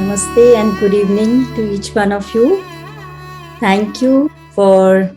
Namaste and good evening to each one of you. Thank you for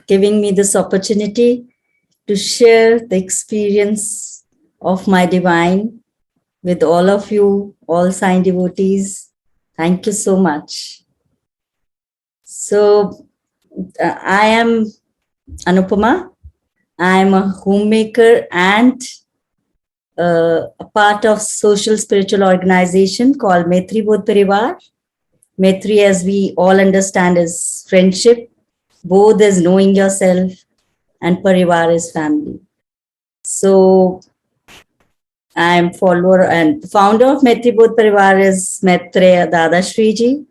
giving me this opportunity to share the experience of my divine with all of you, all Sai devotees. Thank you so much. So, I am Anupama. I am a homemaker and a part of social spiritual organization called Maitreya Dadashreeji. Maitri, as we all understand, is friendship. Bodh is knowing yourself, and Parivar is family. So, I am follower and founder of Maitri Bodh Parivar is Maitreya Dadashreeji.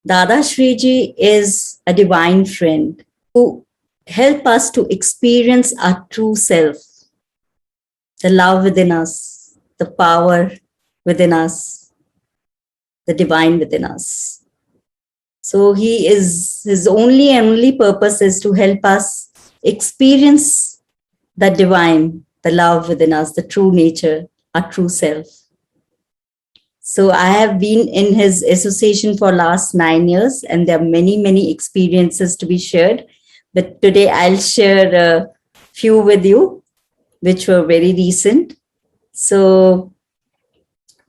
Dadashreeji is a divine friend who help us to experience our true self, the love within us, the power within us, the divine within us. So his only purpose is to help us experience the divine, the love within us, the true nature, our true self. So I have been in his association for last 9 years, and there are many experiences to be shared. But today I'll share a few with you, which were very recent. So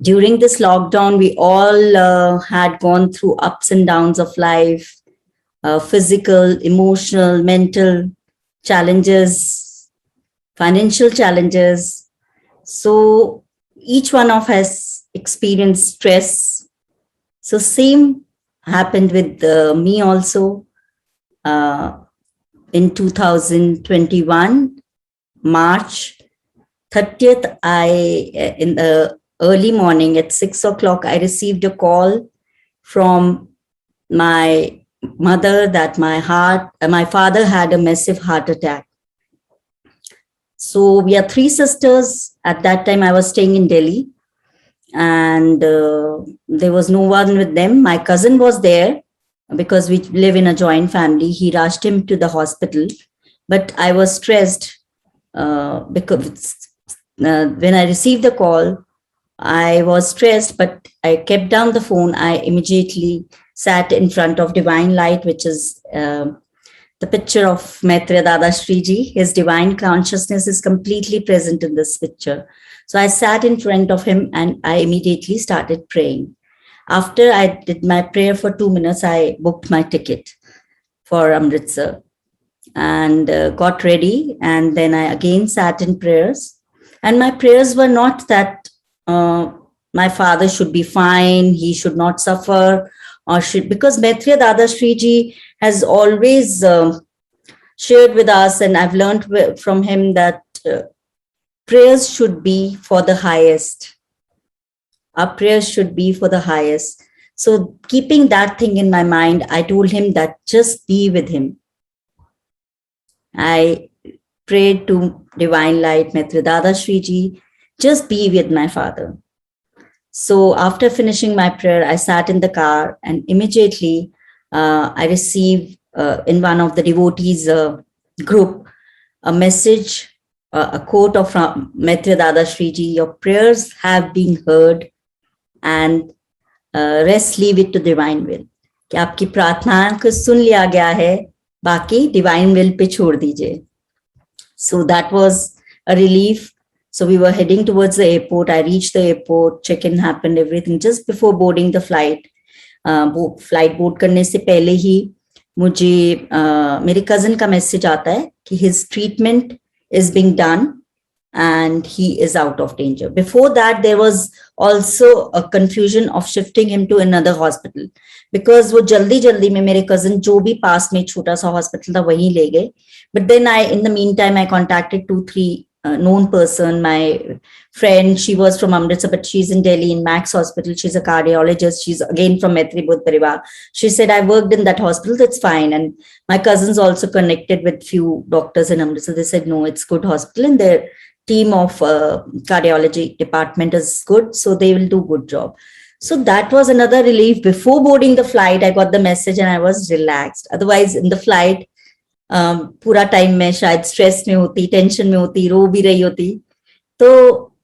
during this lockdown, we all had gone through ups and downs of life, physical, emotional, mental challenges, financial challenges. So each one of us experienced stress. So same happened with me also in 2021, March 30th, in the early morning at 6 o'clock, I received a call from my mother that my father had a massive heart attack. So we are three sisters. At that time, I was staying in Delhi, and there was no one with them. My cousin was there because we live in a joint family. He rushed him to the hospital, but I was stressed because when I received the call, I was stressed, but I kept down the phone. I immediately sat in front of Divine Light, which is the picture of Maitreya Dadashreeji. His divine consciousness is completely present in this picture. So I sat in front of him and I immediately started praying. After I did my prayer for 2 minutes, I booked my ticket for Amritsar and got ready. And then I again sat in prayers. And my prayers were not that my father should be fine, he should not suffer, or should, because Maitreya Dadashreeji has always shared with us, and I've learned from him that prayers should be for the highest. Our prayers should be for the highest. So keeping that thing in my mind, I told him that just be with him. I prayed to Divine Light, Maitreya Dadashreeji, just be with my father. So after finishing my prayer, I sat in the car and immediately I received in one of the devotees group a message, a quote of Maitreya Dadashreeji: your prayers have been heard and rest leave it to divine will. कि आपकी प्रार्थना को सुन लिया गया है, बाकी divine will पे छोड़ दीजिए. So that was a relief. So we were heading towards the airport. I reached the airport, check-in happened, everything. Just before boarding the flight, flight board करने से पहले ही मुझे मेरे cousin का message आता है कि his treatment is being done and he is out of danger. Before that, there was also a confusion of shifting him to another hospital because वो जल्दी में मेरे cousin जो भी पास में छोटा सा hospital था वहीं ले गए. But then in the meantime, I contacted 2-3 known person, my friend. She was from Amritsar, but she's in Delhi in Max Hospital. She's a cardiologist. She's again from Maitreya Dadashreeji. She said, I worked in that hospital. That's fine. And my cousins also connected with few doctors in Amritsar. They said, no, it's good hospital. And their team of cardiology department is good. So they will do good job. So that was another relief. Before boarding the flight, I got the message and I was relaxed. Otherwise, in the flight, पूरा time में शायद stress में होती, tension में होती, रो भी रही होती, तो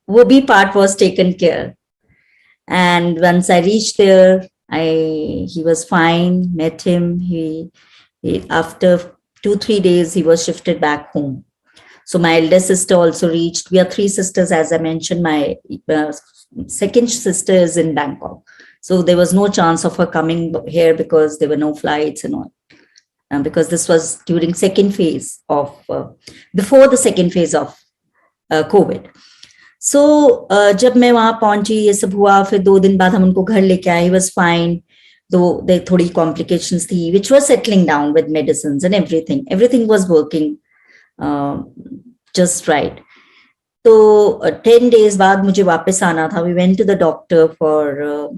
वो भी part was taken care. And once I reached there, he was fine, met him. After 2-3 days, he was shifted back home. So my elder sister also reached. We are three sisters, as I mentioned. My second sister is in Bangkok. So there was no chance of her coming here because there were no flights and all. Because this was during second phase of, before the second phase of COVID. So जब मैं वहां पहुंची, ये सब हुआ, फिर 2 दिन बाद हम उनको घर लेके आए. He was fine, though there थोड़ी complications थी, which was settling down with medicines and everything. Everything was working just right. तो 10 days बाद मुझे वापस आना था. We went to the doctor for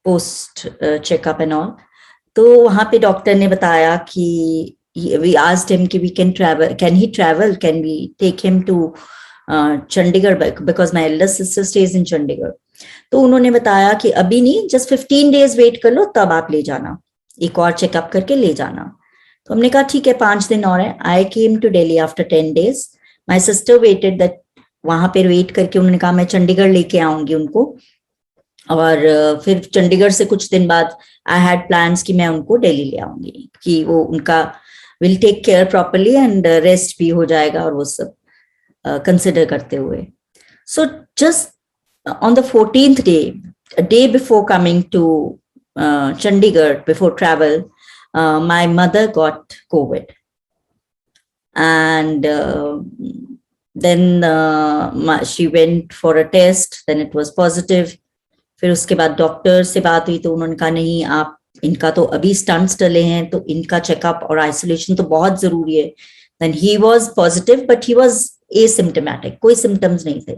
post checkup and all. तो वहां पे डॉक्टर ने बताया कि we asked him कि we can travel, can he travel, can we take him to Chandigarh, because my elder sister stays in Chandigarh. तो उन्होंने बताया कि अभी नहीं, just 15 days वेट कर लो, तब आप ले जाना, एक और चेकअप करके ले जाना. तो हमने कहा ठीक है, 5 दिन और है. I came to Delhi after 10 days. My sister waited that, वहां पे वेट करके उन्होंने कहा मैं चंडीगढ़ लेके आऊंगी उनको. और फिर चंडीगढ़ से कुछ दिन बाद आई हैड प्लान्स कि मैं उनको दिल्ली ले आऊंगी, कि वो उनका will take care properly and rest भी हो जाएगा, और वो सब कंसिडर करते हुए. So just on the 14th day, a day before coming to Chandigarh, before travel, my mother got COVID. And then she went for a test, then it was positive. फिर उसके बाद डॉक्टर से बात हुई तो उन्होंने कहा नहीं, आप इनका तो अभी स्टंट्स डले हैं, तो इनका चेकअप और आइसोलेशन तो बहुत जरूरी है. Then he was positive, but he was asymptomatic, कोई सिम्टम्स नहीं थे.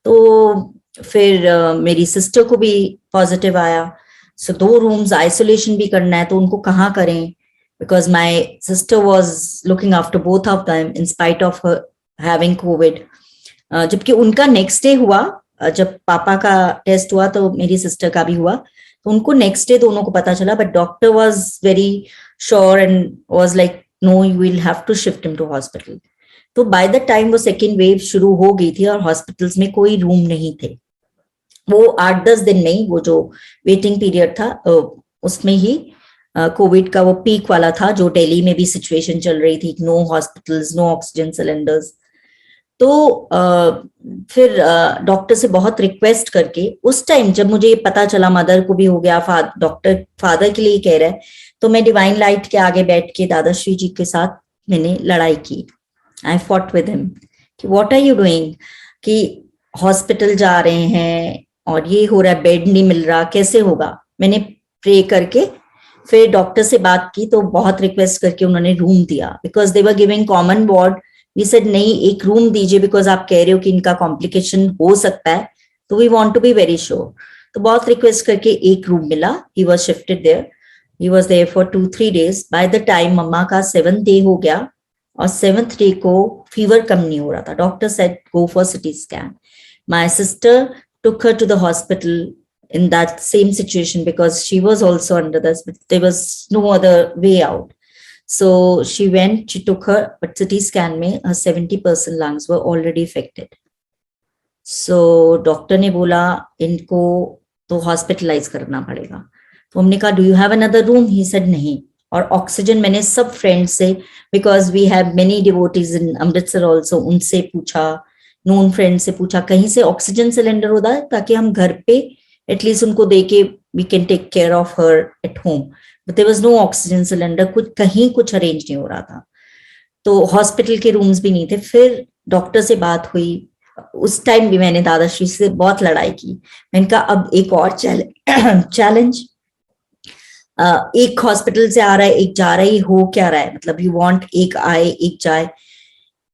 तो फिर मेरी सिस्टर को भी पॉजिटिव आया. सो 2 रूम्स आइसोलेशन भी करना है, तो उनको कहाँ करें, because my sister was looking after both of them in spite of having Covid. जबकि उनका नेक्स्ट डे हुआ, जब पापा का टेस्ट हुआ तो मेरी सिस्टर का भी हुआ, तो उनको नेक्स्ट डे दोनों को पता चला. But doctor was very sure and was like no, you will have to shift him to hospital. तो बाय द टाइम वो सेकेंड वेव शुरू हो गई थी और हॉस्पिटल्स में कोई रूम नहीं थे. वो 8-10 दिन नहीं, वो जो वेटिंग पीरियड था उसमें ही कोविड का वो पीक वाला था, जो दिल्ली में भी सिचुएशन चल रही थी, no hospitals, no oxygen cylinders. तो फिर डॉक्टर से बहुत रिक्वेस्ट करके, उस टाइम जब मुझे पता चला मदर को भी हो गया, डॉक्टर फादर के लिए कह रहा है, तो मैं डिवाइन लाइट के आगे बैठ के दादाश्री जी के साथ मैंने लड़ाई की. आई फॉट विद हिम कि व्हाट आर यू डूइंग, कि हॉस्पिटल जा रहे हैं और ये हो रहा है, बेड नहीं मिल रहा, कैसे होगा. मैंने प्रे करके फिर डॉक्टर से बात की, तो बहुत रिक्वेस्ट करके उन्होंने रूम दिया, because they were giving common ward. We said नहीं, एक रूम दीजिए, बिकॉज आप कह रहे हो कि इनका कॉम्प्लिकेशन हो सकता है, तो we want to be very sure. तो बहुत रिक्वेस्ट करके एक रूम मिला. He was shifted there. He was there for 2-3 days. By the time मम्मा का 7th day हो गया, और 7th day को फीवर कम नहीं हो रहा था. Doctor said go for CT scan. My sister took her to the hospital in that same situation, because she was also under this, but there was no other way out. So she went, she took her, but CT scan में her 70% lungs were already affected. So doctor ने बोला इनको तो hospitalize करना पड़ेगा. तो हमने कहा do you have another room? He said नहीं. और ऑक्सीजन मैंने सब फ्रेंड्स से, because we have many devotees in Amritsar also, उनसे पूछा, नोन फ्रेंड से पूछा कहीं से ऑक्सीजन सिलेंडर होता है, ताकि हम घर पे एटलीस्ट उनको दे के we can take care of her at home. But there was no oxygen cylinder, कुछ कहीं कुछ अरेंज नहीं हो रहा था. तो हॉस्पिटल के रूम्स भी नहीं थे. फिर डॉक्टर से बात हुई. उस टाइम भी मैंने दादाश्री से बहुत लड़ाई की. मैंने कहा अब एक और चैलेंज, एक हॉस्पिटल से आ रहा है, एक जा रहा है, हो क्या रहा है, मतलब यू वांट एक आए एक जाए.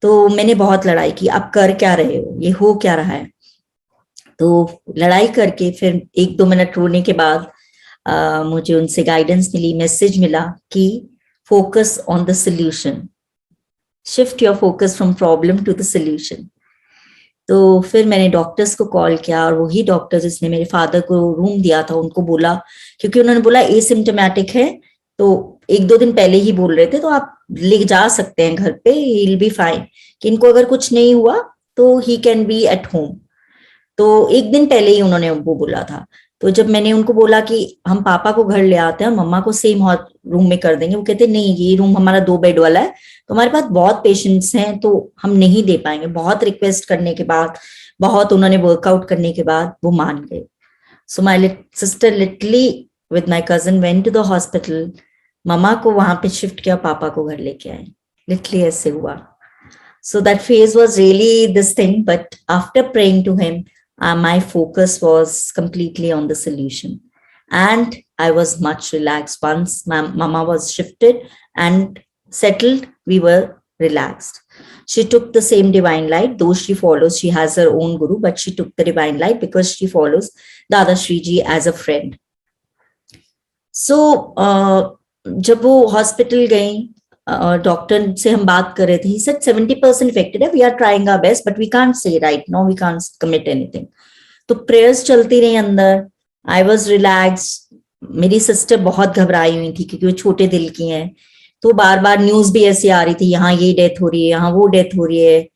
तो मैंने बहुत लड़ाई की, आप कर क्या रहे हो, ये हो क्या रहा है. तो लड़ाई करके फिर 1-2 मिनट रोने के बाद मुझे उनसे गाइडेंस मिली, मैसेज मिला कि focus on the solution, shift your focus from problem to the solution. तो फिर मैंने डॉक्टर्स को कॉल किया, और वही डॉक्टर जिसने मेरे फादर को रूम दिया था उनको बोला, क्योंकि उन्होंने बोला एसिम्प्टोमेटिक है, तो 1-2 दिन पहले ही बोल रहे थे, तो आप ले जा सकते हैं घर पे, ही विल बी फाइन, कि इनको अगर कुछ नहीं हुआ तो he can be at home. तो 1 दिन पहले ही उन्होंने वो बोला था. तो जब मैंने उनको बोला कि हम पापा को घर ले आते हैं और मम्मा को सेम रूम में कर देंगे, वो कहते नहीं, ये रूम हमारा 2 बेड वाला है, तो हमारे पास बहुत पेशेंट्स हैं, तो हम नहीं दे पाएंगे। बहुत रिक्वेस्ट करने के बाद, बहुत उन्होंने वर्कआउट करने के बाद वो मान गए। So my sister literally with my cousin went to the hospital, मम्मा को वहां पे शिफ्ट किया, पापा को घर लेके आए। लिटरली ऐसे हुआ। So that phase was really this thing, but after praying to him, my focus was completely on the solution. And I was much relaxed. Once my mama was shifted and settled, we were relaxed. She took the same divine light, though she follows, she has her own guru, but she took the divine light because she follows Dadashreeji as a friend. So, जब वो hospital गई, doctor से हम बात कर रहे थे, he said 70% affected है, we are trying our best but we can't say right now, we can't commit anything. तो प्रेयर्स चलती रही अंदर, आई वाज रिलैक्स। मेरी सिस्टर बहुत घबराई हुई थी क्योंकि वो छोटे दिल की हैं, तो बार बार न्यूज भी ऐसी आ रही थी, यहाँ ये डेथ हो रही है, यहाँ वो डेथ हो रही है,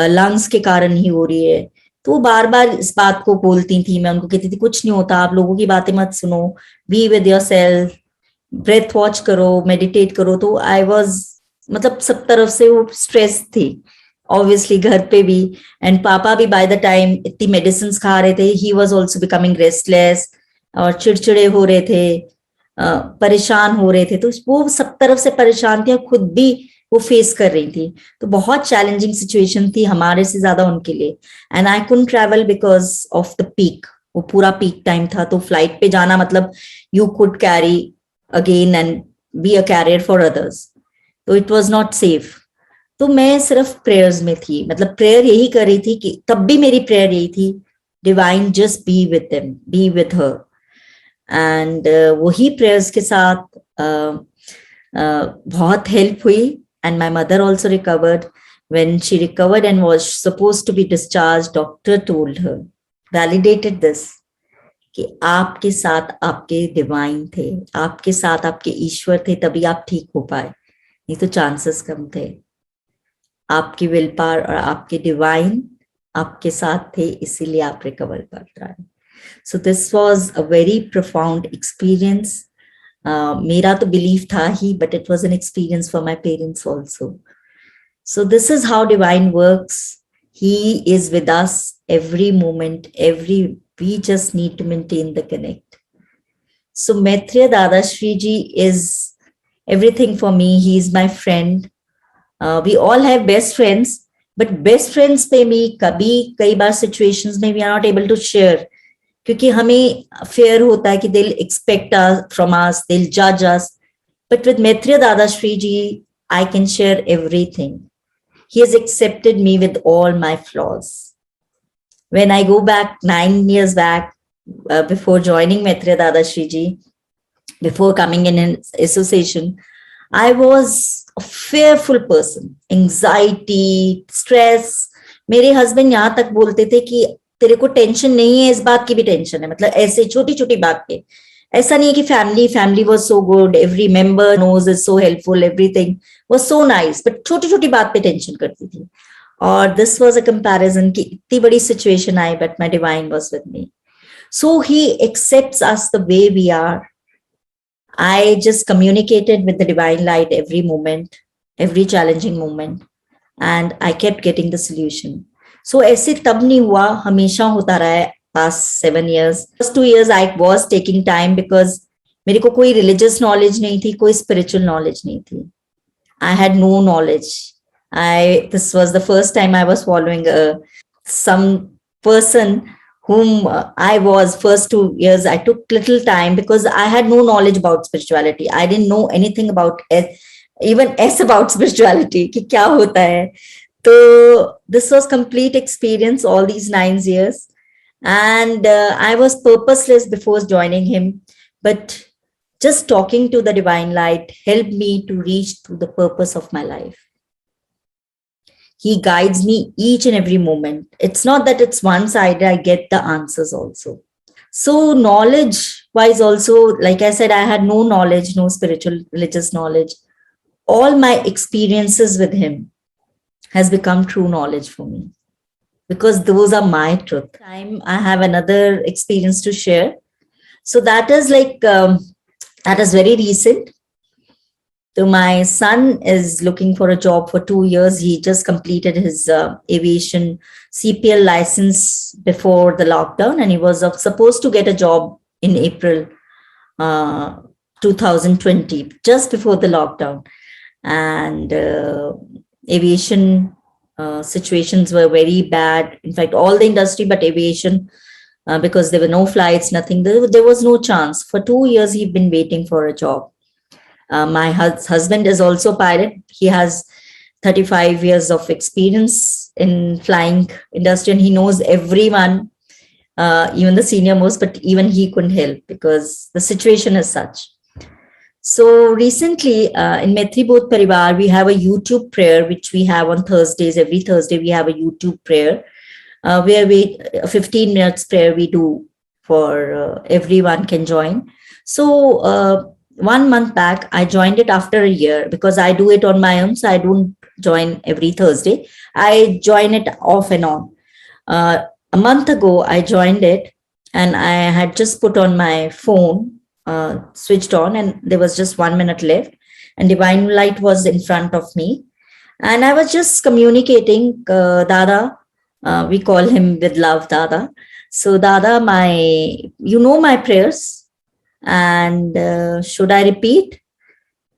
लंग्स के कारण ही हो रही है। तो वो बार बार इस बात को बोलती थी, मैं उनको कहती थी कुछ नहीं होता, आप लोगों की बातें मत सुनो, be with yourself, breathe watch करो, मेडिटेट करो। तो आई वॉज, मतलब सब तरफ से वो स्ट्रेस थी, ऑब्वियसली घर पे भी। एंड पापा भी बाय द टाइम इतनी मेडिसिन खा रहे थे, he was also becoming restless और चिड़चिड़े हो रहे थे, परेशान हो रहे थे। तो वो सब तरफ से परेशान थी और खुद भी वो फेस कर रही थी। तो बहुत चैलेंजिंग सिचुएशन थी हमारे से ज्यादा उनके लिए। And I couldn't travel because of the peak, वो पूरा पीक टाइम था। तो फ्लाइट पे जाना मतलब you could carry again and be a carrier for others, तो it was not safe। तो मैं सिर्फ प्रेयर्स में थी, मतलब प्रेयर यही कर रही थी कि तब भी मेरी प्रेयर यही थी, divine just be with them, be with her. And वही प्रेयर्स के साथ बहुत हेल्प हुई। And my mother also recovered. When she recovered and was supposed to be discharge, doctor told her, validated this, कि आपके साथ आपके डिवाइन थे, आपके साथ आपके ईश्वर थे, तभी आप ठीक हो पाए, नहीं तो चांसेस कम थे। आपकी विल पावर और आपके डिवाइन आपके साथ थे, इसीलिए आप रिकवर कर रहे हैं। So this was a very profound experience. मेरा तो बिलीफ था ही, but it was an experience for my parents also. So this is how divine works. He is with us every moment, we just need to maintain the connect. So Maitreya Dadashreeji is everything for me. He is my friend. We all have best friends, but best friends पे भी कई बार situations में we are not able to share, क्योंकि हमें fear होता है कि they'll expect from us, they'll judge us. But with Maitreya Dadashreeji, I can share everything. He has accepted me with all my flaws. When I go back 9 years back, before joining Maitreya Dadashreeji, before coming in an association, I was a fearful person, anxiety, stress. मेरे husband यहाँ तक बोलते थे कि तेरे को tension नहीं है, इस बात की भी टेंशन है, मतलब ऐसे छोटी छोटी बात पे। ऐसा नहीं है कि family was so good, every member knows is so helpful, everything was so nice, but छोटी छोटी बात पे टेंशन करती थी। और दिस वाज अ कंपैरिजन कि इतनी बड़ी सिचुएशन आई, but my divine was with me. So he accepts us the way we are. I just communicated with the divine light every moment, every challenging moment, and I kept getting the solution. So ऐसे तब नहीं हुआ, हमेशा होता रहा है past 7 years. First 2 years I was taking time because मेरे को कोई religious knowledge नहीं थी, कोई spiritual knowledge नहीं थी. I had no knowledge. This was the first time I was following some person whom I was. First 2 years I took little time because I had no knowledge about spirituality. I didn't know anything about even about spirituality कि क्या होता है. So this was complete experience all these 9 years, and I was purposeless before joining him, but just talking to the divine light helped me to reach to the purpose of my life. He guides me each and every moment. It's not that it's one-sided, I get the answers also. So knowledge wise also, like I said, I had no knowledge, no spiritual religious knowledge. All my experiences with him has become true knowledge for me, because those are my truth. I have another experience to share. So that is like, that is very recent. So my son is looking for a job for 2 years. He just completed his aviation CPL license before the lockdown, and he was supposed to get a job in April uh, 2020, just before the lockdown. And aviation situations were very bad. In fact, all the industry but aviation, because there were no flights, nothing. There was no chance. For 2 years, he'd been waiting for a job. My husband is also a pilot. He has 35 years of experience in flying industry, and he knows everyone, even the senior most, but even he couldn't help because the situation is such. So recently, in Maitri Bodh Parivar, we have a YouTube prayer, which we have on Thursdays. Every Thursday, we have a YouTube prayer where we 15 minutes prayer we do for everyone can join. So 1 month back, I joined it after a year because I do it on my own. So I don't join every Thursday. I join it off and on. A month ago, I joined it and I had just put on my phone, switched on, and there was just 1 minute left. And Divine Light was in front of me. And I was just communicating, Dada, we call him with love, Dada. So, Dada, you know my prayers, and should I repeat?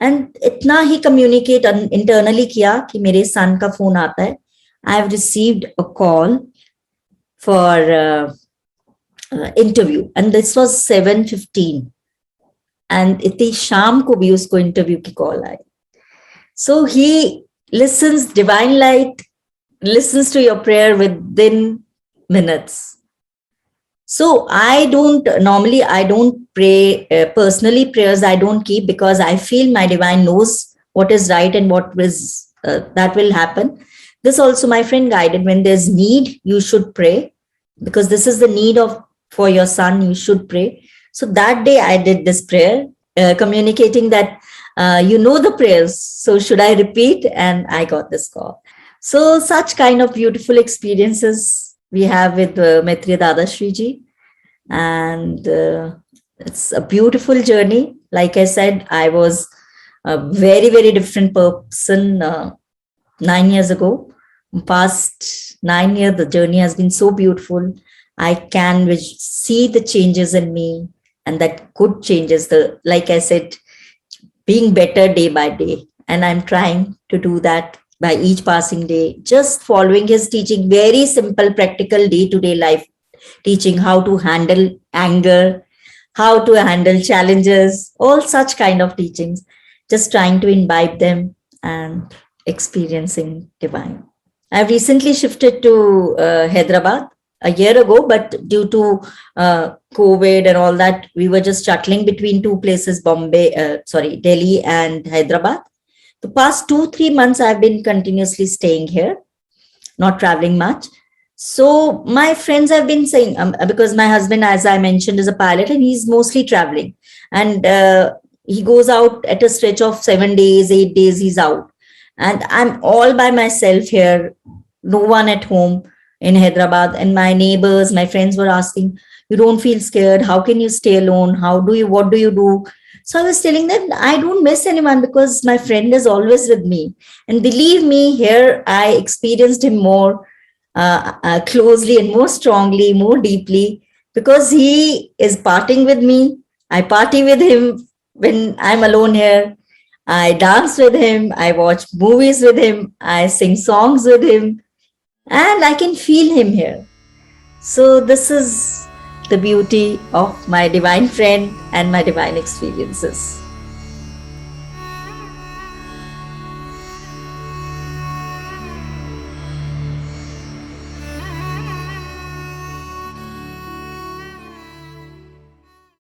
And इतना ही communicate internally किया कि मेरे son का phone आता है. I have received a call for interview, and this was 7:15. And इतनी शाम को भी उसको interview की call I. So he listens, Divine Light listens to your prayer within minutes. So I don't pray personally. Prayers I don't keep because I feel my divine knows what is right and what is that will happen. This also my friend guided. When there's need, you should pray because this is the need for your son. You should pray. So that day I did this prayer, communicating that you know the prayers. So should I repeat? And I got this call. So such kind of beautiful experiences we have with Maitreya Dadashreeji, and it's a beautiful journey. Like I said, I was a very, very different person 9 years ago. Past 9 years, the journey has been so beautiful. I can see the changes in me, and that good changes. Like I said, being better day by day, and I'm trying to do that by each passing day, just following his teaching, very simple, practical day-to-day life teaching, how to handle anger, how to handle challenges, all such kind of teachings, just trying to imbibe them and experiencing divine. I've recently shifted to Hyderabad a year ago, but due to COVID and all that, we were just shuttling between two places, Delhi and Hyderabad. The past 2-3 months, I've been continuously staying here, not traveling much. So my friends have been saying, because my husband, as I mentioned, is a pilot and he's mostly traveling. And he goes out at a stretch of 7 days, 8 days, he's out. And I'm all by myself here, no one at home in Hyderabad. And my neighbors, my friends were asking, you don't feel scared? How can you stay alone? What do you do? So I was telling them, I don't miss anyone because my friend is always with me. And believe me, here I experienced him more closely and more strongly, more deeply, because he is partying with me. I party with him when I'm alone here. I dance with him. I watch movies with him. I sing songs with him. And I can feel him here. So this is the beauty of my divine friend and my divine experiences.